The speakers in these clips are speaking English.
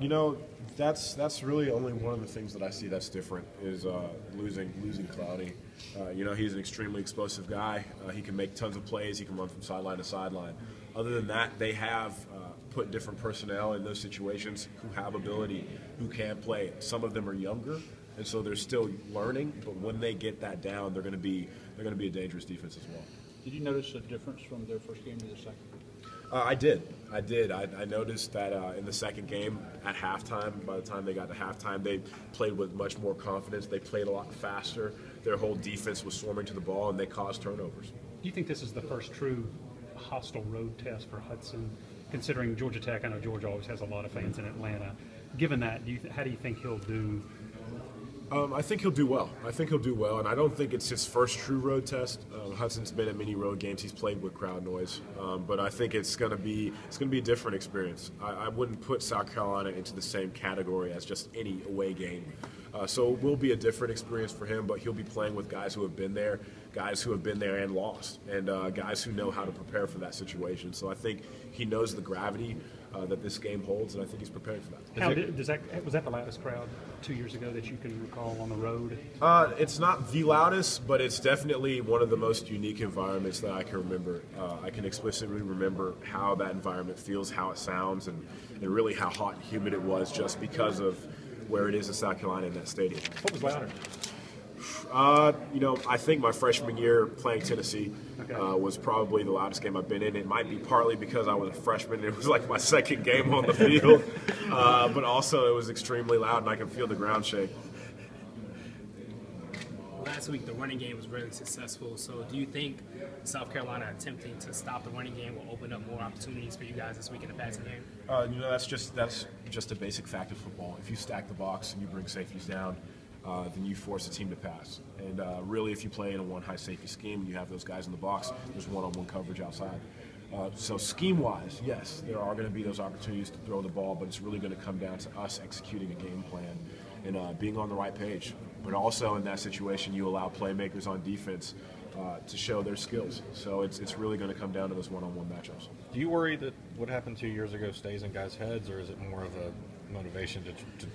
You know, that's really only one of the things that I see that's different is losing Cloudy. You know, he's an extremely explosive guy. He can make tons of plays. He can run from sideline to sideline. Other than that, they have put different personnel in those situations who have ability, who can play. Some of them are younger, and so they're still learning. But when they get that down, they're going to be a dangerous defense as well. Did you notice a difference from their first game to the second? I did. I noticed that in the second game at halftime, by the time they got to halftime, they played with much more confidence. They played a lot faster. Their whole defense was swarming to the ball, and they caused turnovers. Do you think this is the first true hostile road test for Hudson, considering Georgia Tech? I know Georgia always has a lot of fans in Atlanta. Given that, how do you think he'll do? I think he'll do well. And I don't think it's his first true road test. Hudson's been at many road games. He's played with crowd noise, but I think it's going to be a different experience. I wouldn't put South Carolina into the same category as just any away game. So it will be a different experience for him, but he'll be playing with guys who have been there, and lost, and guys who know how to prepare for that situation. So I think he knows the gravity that this game holds, and I think he's prepared for that. Was that the loudest crowd 2 years ago that you can recall on the road? It's not the loudest, but it's definitely one of the most unique environments that I can remember. I can explicitly remember how that environment feels, how it sounds, and really how hot and humid it was just because of where it is in South Carolina in that stadium. What was louder? You know, I think my freshman year playing Tennessee was probably the loudest game I've been in. It might be partly because I was a freshman and it was like my second game on the field, but also it was extremely loud and I could feel the ground shake. Last week, the running game was really successful. So do you think South Carolina attempting to stop the running game will open up more opportunities for you guys this week in the passing game? You know, that's just a basic fact of football. If you stack the box and you bring safeties down, then you force a team to pass. And really, if you play in a one-high safety scheme and you have those guys in the box, there's one-on-one coverage outside. So scheme-wise, yes, there are going to be those opportunities to throw the ball, but it's really going to come down to us executing a game plan and being on the right page. But also in that situation, you allow playmakers on defense to show their skills. So it's really going to come down to those one-on-one matchups. Do you worry that what happened 2 years ago stays in guys' heads, or is it more of a motivation to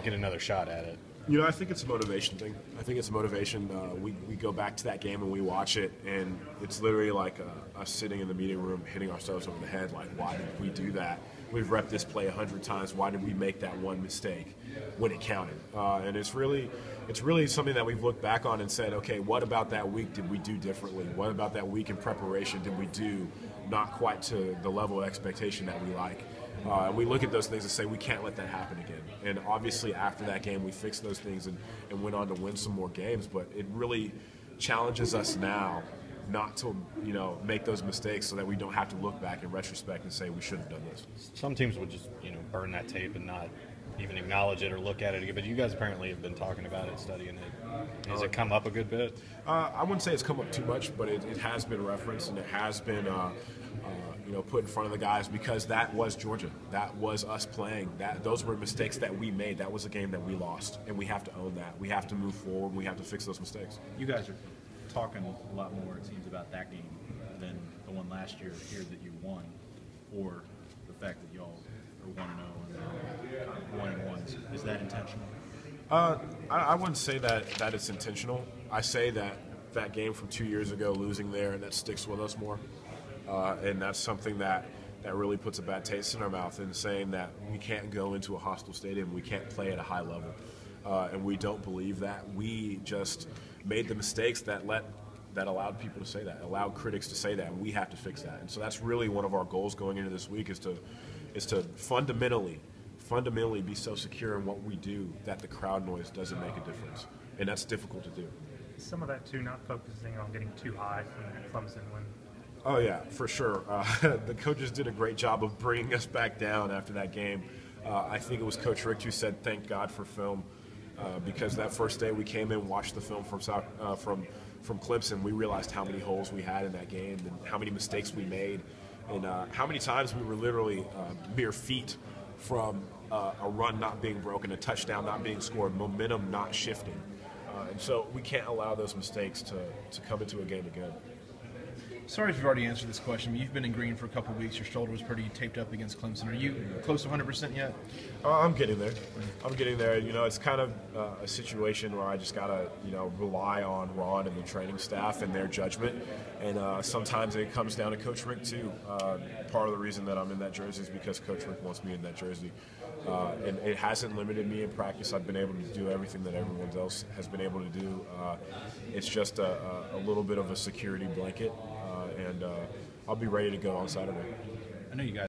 get another shot at it? You know, I think it's a motivation thing. I think it's a motivation. We go back to that game and we watch it, and it's literally like us sitting in the meeting room hitting ourselves over the head, like, why did we do that? We've repped this play 100 times. Why did we make that one mistake when it counted? And it's really something that we've looked back on and said, okay, what about that week did we do differently? What about that week in preparation did we do not quite to the level of expectation that we like? And we look at those things and say we can't let that happen again. And obviously after that game we fixed those things and went on to win some more games, but it really challenges us now not to, you know, make those mistakes so that we don't have to look back in retrospect and say we should have done this. Some teams would just, you know, burn that tape and not even acknowledge it or look at it again, but you guys apparently have been talking about it, studying it. Has it come up a good bit? I wouldn't say it's come up too much, but it has been referenced and it has been you know, put in front of the guys because that was Georgia. That was us playing. Those were mistakes that we made. That was a game that we lost, and we have to own that. We have to move forward. We have to fix those mistakes. You guys are talking a lot more, it seems, about that game than the one last year here that you won, or the fact that y'all are 1-0 and 1-1. Is that intentional? I wouldn't say that it's intentional. I say that game from 2 years ago, losing there, and that sticks with us more. And that's something that really puts a bad taste in our mouth, and saying that we can't go into a hostile stadium, we can't play at a high level. And we don't believe that. We just made the mistakes that allowed people to say that, allowed critics to say that, and we have to fix that. And so that's really one of our goals going into this week is to fundamentally be so secure in what we do that the crowd noise doesn't make a difference. And that's difficult to do. Some of that, too, not focusing on getting too high from Clemson when. Oh, yeah, for sure. The coaches did a great job of bringing us back down after that game. I think it was Coach Richt who said, thank God for film, because that first day we came in, watched the film from Clemson, we realized how many holes we had in that game and how many mistakes we made and how many times we were literally mere feet from a run not being broken, a touchdown not being scored, momentum not shifting. And so we can't allow those mistakes to come into a game again. Sorry if you've already answered this question, but you've been in green for a couple of weeks. Your shoulder was pretty taped up against Clemson. Are you close to 100% yet? I'm getting there. I'm getting there. You know, it's kind of a situation where I just gotta, you know, rely on Ron and the training staff and their judgment. And sometimes it comes down to Coach Rick too. Part of the reason that I'm in that jersey is because Coach Rick wants me in that jersey. And it hasn't limited me in practice. I've been able to do everything that everyone else has been able to do. It's just a little bit of a security blanket, and I'll be ready to go on Saturday. I know you guys.